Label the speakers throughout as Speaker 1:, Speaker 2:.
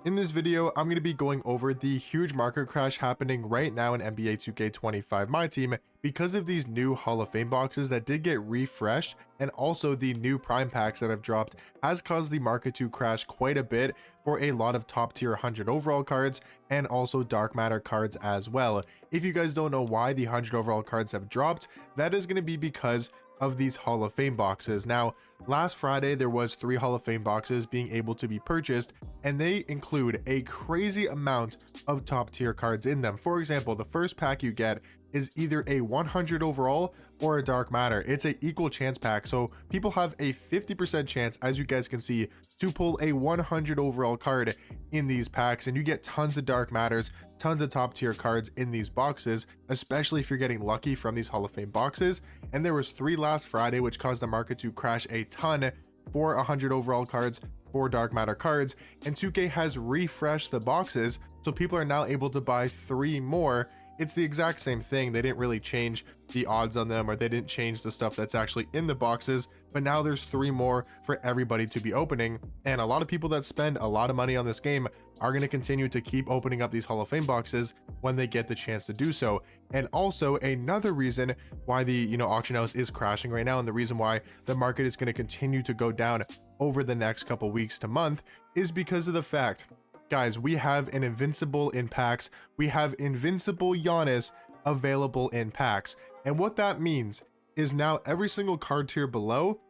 Speaker 1: In this video, I'm going to be going over the huge market crash happening right now in NBA 2K25 My Team because of these new Hall of Fame boxes that did get refreshed, and also the new Prime packs that have dropped has caused the market to crash quite a bit for a lot of top tier 100 overall cards and also Dark Matter cards as well. If you guys don't know why the 100 overall cards have dropped, that is going to be because of these Hall of Fame boxes. Now, last Friday there was 3 Hall of Fame boxes being able to be purchased, and they include a crazy amount of top tier cards in them. For example, the first pack you get is either a 100 overall or a Dark Matter. It's a equal chance pack, so people have a 50% chance, as you guys can see, to pull a 100 overall card in these packs, and you get tons of Dark Matters, tons of top tier cards in these boxes, especially if you're getting lucky from these Hall of Fame boxes. And there was 3 last Friday, which caused the market to crash a ton for 100 overall cards, for Dark Matter cards, and 2K has refreshed the boxes, so people are now able to buy 3 more. It's the exact same thing. They didn't really change the odds on them, or they didn't change the stuff that's actually in the boxes, but now there's 3 more for everybody to be opening. And a lot of people that spend a lot of money on this game are going to continue to keep opening up these Hall of Fame boxes when they get the chance to do so. And also another reason why the auction house is crashing right now, and the reason why the market is going to continue to go down over the next couple weeks to month, is because of the fact, guys, we have an invincible in packs. We have invincible Giannis available in packs. And what that means is now every single card tier below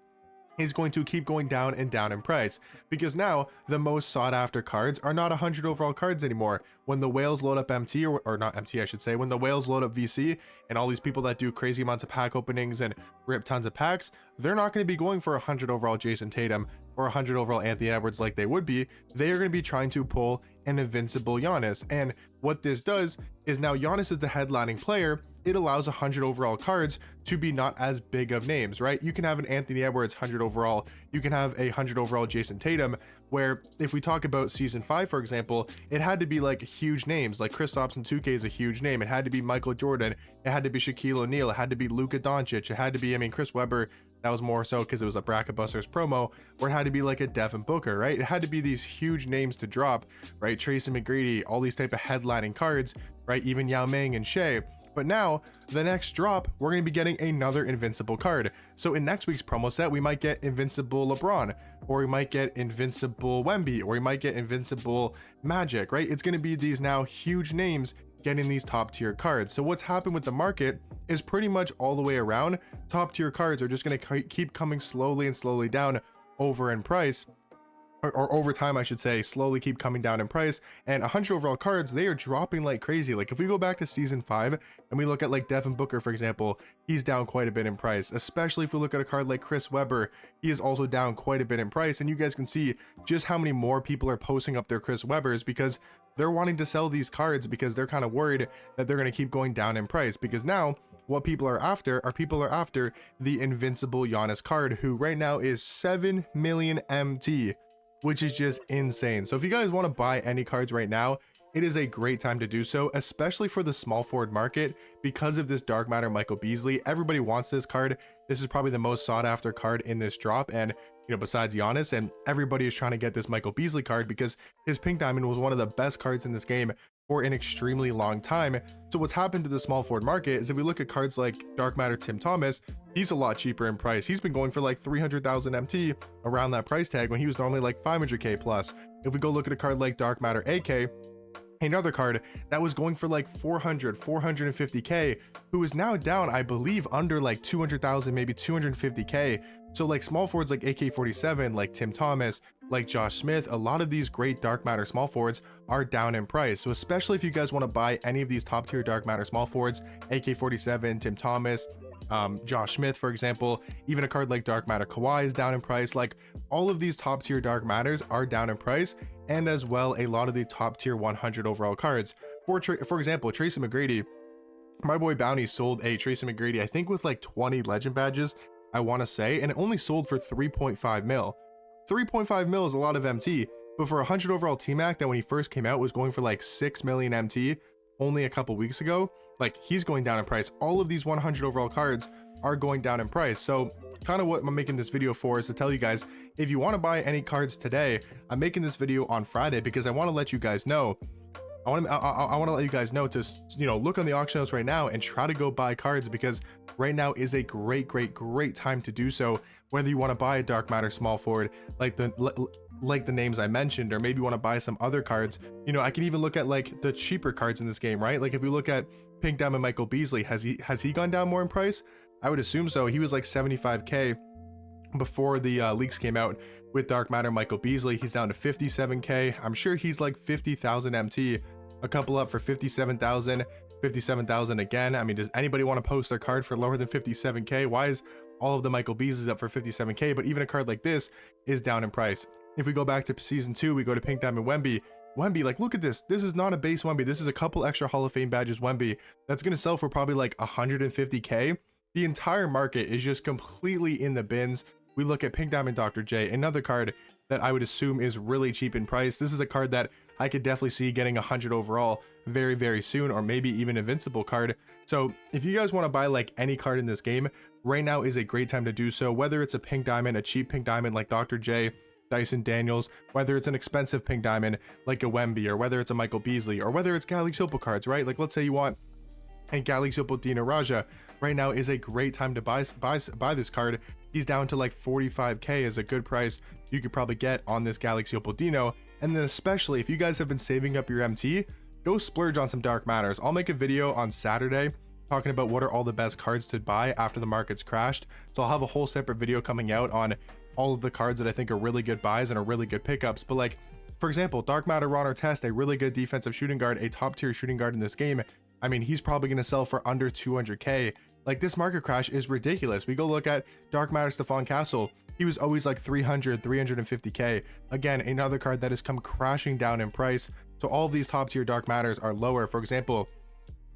Speaker 1: is going to keep going down and down in price, because now the most sought after cards are not 100 overall cards anymore. When the whales load up MT, or not MT I should say, when the whales load up VC and all these people that do crazy amounts of pack openings and rip tons of packs, they're not going to be going for 100 overall Jason Tatum or 100 overall Anthony Edwards like they would be. They are going to be trying to pull an invincible Giannis. And what this does is now Giannis is the headlining player. It allows 100 overall cards to be not as big of names, right? You can have an Anthony Edwards 100 overall, you can have a 100 overall Jason Tatum, where if we talk about season 5, for example, it had to be like huge names, like Kristaps in 2K is a huge name. It had to be Michael Jordan, it had to be Shaquille O'Neal, it had to be Luka Doncic, it had to be, Chris Webber. That was more so because it was a Bracket Busters promo, or it had to be like a Devin Booker, right? It had to be these huge names to drop, right? Tracy McGrady, all these type of headlining cards, right? Even Yao Ming and Shea. But now, the next drop, we're going to be getting another invincible card. So in next week's promo set, we might get invincible LeBron, or we might get invincible Wemby, or we might get invincible Magic, right? It's going to be these now huge names getting these top tier cards. So what's happened with the market is pretty much all the way around, top tier cards are just going to keep coming slowly and slowly down over in price, or over time I should say, slowly keep coming down in price. And 100 overall cards, they are dropping like crazy. Like if we go back to season 5 and we look at like Devin Booker, for example, he's down quite a bit in price. Especially if we look at a card like Chris Webber, he is also down quite a bit in price. And you guys can see just how many more people are posting up their Chris Webbers, because they're wanting to sell these cards because they're kind of worried that they're going to keep going down in price. Because now what people are after the invincible Giannis card, who right now is 7 million MT, which is just insane. So if you guys want to buy any cards right now, it is a great time to do so, especially for the small forward market, because of this Dark Matter Michael Beasley. Everybody wants this card. This is probably the most sought after card in this drop, and besides Giannis, and everybody is trying to get this Michael Beasley card because his pink diamond was one of the best cards in this game for an extremely long time. So what's happened to the small forward market is, if we look at cards like Dark Matter Tim Thomas, he's a lot cheaper in price. He's been going for like 300,000 MT, around that price tag, when he was normally like 500k plus. If we go look at a card like Dark Matter AK, another card that was going for like 450k, who is now down, I believe, under like 200,000, maybe 250k. So like small forwards like AK-47, like Tim Thomas, like Josh Smith, a lot of these great Dark Matter small forwards are down in price. So especially if you guys want to buy any of these top tier Dark Matter small forwards, AK-47, Tim Thomas, Josh Smith, for example, even a card like Dark Matter Kawhi is down in price. Like all of these top tier Dark Matters are down in price, and as well a lot of the top tier 100 overall cards. For example, Tracy McGrady, my boy Bounty sold a Tracy McGrady, I think with like 20 legend badges, I want to say, and it only sold for 3.5 mil. 3.5 mil is a lot of MT, but for a 100 overall T-Mac that when he first came out was going for like 6 million MT only a couple weeks ago, like he's going down in price. All of these 100 overall cards are going down in price. So kind of what I'm making this video for, is to tell you guys, if you want to buy any cards today, I'm making this video on Friday because I want to let you guys know, I want to let you guys know to, you know, look on the auction house right now and try to go buy cards, because right now is a great time to do so. Whether you want to buy a Dark Matter small forward like the names I mentioned, or maybe you want to buy some other cards. You know, I can even look at like the cheaper cards in this game, right? Like if we look at Pink Diamond Michael Beasley, has he gone down more in price? I would assume so. He was like 75k before the leaks came out with Dark Matter Michael Beasley. He's down to 57k. I'm sure he's like 50,000 MT, a couple up for 57,000 again. I mean, does anybody want to post their card for lower than 57k? Why is all of the Michael Beasleys up for 57k, but even a card like this is down in price? If we go back to season 2, we go to Pink Diamond Wemby, like look at this. This is not a base Wemby. This is a couple extra Hall of Fame badges Wemby that's going to sell for probably like 150k. The entire market is just completely in the bins. We look at Pink Diamond Dr. J, another card that I would assume is really cheap in price. This is a card that I could definitely see getting 100 overall very soon, or maybe even Invincible card. So if you guys want to buy like any card in this game, right now is a great time to do so. Whether it's a Pink Diamond, a cheap Pink Diamond like Dr. J, Dyson Daniels, whether it's an expensive Pink Diamond like a Wemby, or whether it's a Michael Beasley, or whether it's Galaxy Opal cards, right? Like let's say you want a Galaxy Opal Dino Raja, right now is a great time to buy this card. He's down to like 45k is a good price you could probably get on this Galaxy Opal Dino. And then especially if you guys have been saving up your MT, go splurge on some Dark Matters. I'll make a video on Saturday talking about what are all the best cards to buy after the market's crashed. So I'll have a whole separate video coming out on all of the cards that I think are really good buys and are really good pickups. But like, for example, Dark Matter Ron Artest, a really good defensive shooting guard, a top tier shooting guard in this game. I mean, he's probably going to sell for under 200k. Like, this market crash is ridiculous. We go look at Dark Matter Stephon Castle. He was always like 300, 350k. Again, another card that has come crashing down in price. So all of these top tier Dark Matters are lower. For example,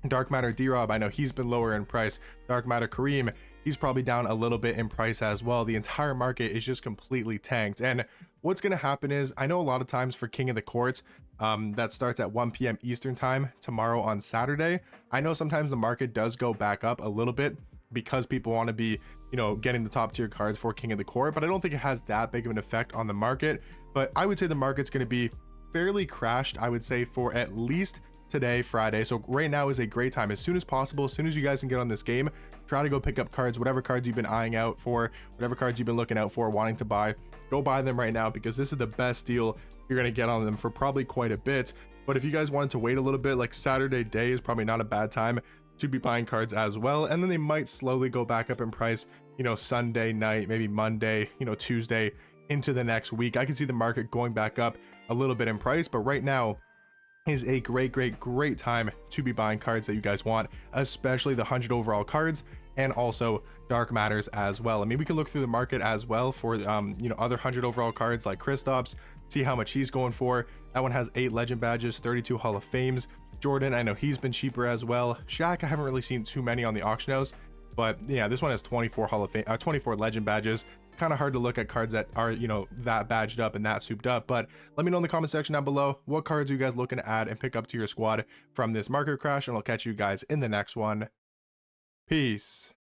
Speaker 1: Dark Matter D-Rob, I know he's been lower in price. Dark Matter Kareem, he's probably down a little bit in price as well. The entire market is just completely tanked. And what's going to happen is, I know a lot of times for King of the Court, that starts at 1 p.m. Eastern time tomorrow on Saturday. I know sometimes the market does go back up a little bit because people want to be, you know, getting the top tier cards for King of the Court, but I don't think it has that big of an effect on the market. But I would say the market's going to be fairly crashed, I would say, for at least today, Friday. So right now is a great time. As soon as possible, as soon as you guys can get on this game, try to go pick up cards, whatever cards you've been eyeing out for, whatever cards you've been looking out for, wanting to buy, go buy them right now, because this is the best deal you're going to get on them for probably quite a bit. But if you guys wanted to wait a little bit, like Saturday day is probably not a bad time to be buying cards as well. And then they might slowly go back up in price, you know, Sunday night, maybe Monday, you know, Tuesday into the next week. I can see the market going back up a little bit in price, but right now is a great time to be buying cards that you guys want, especially the 100 overall cards and also Dark Matters as well. I mean, we can look through the market as well for you know, other 100 overall cards like Kristaps, see how much he's going for. That one has 8 legend badges, 32 Hall of Fames. Jordan, I know he's been cheaper as well. Shaq, I haven't really seen too many on the auction house, but yeah, this one has 24 Hall of Fame, 24 legend badges. Kind of hard to look at cards that are, you know, that badged up and that souped up. But let me know in the comment section down below, what cards are you guys looking to add and pick up to your squad from this market crash, and I'll catch you guys in the next one. Peace.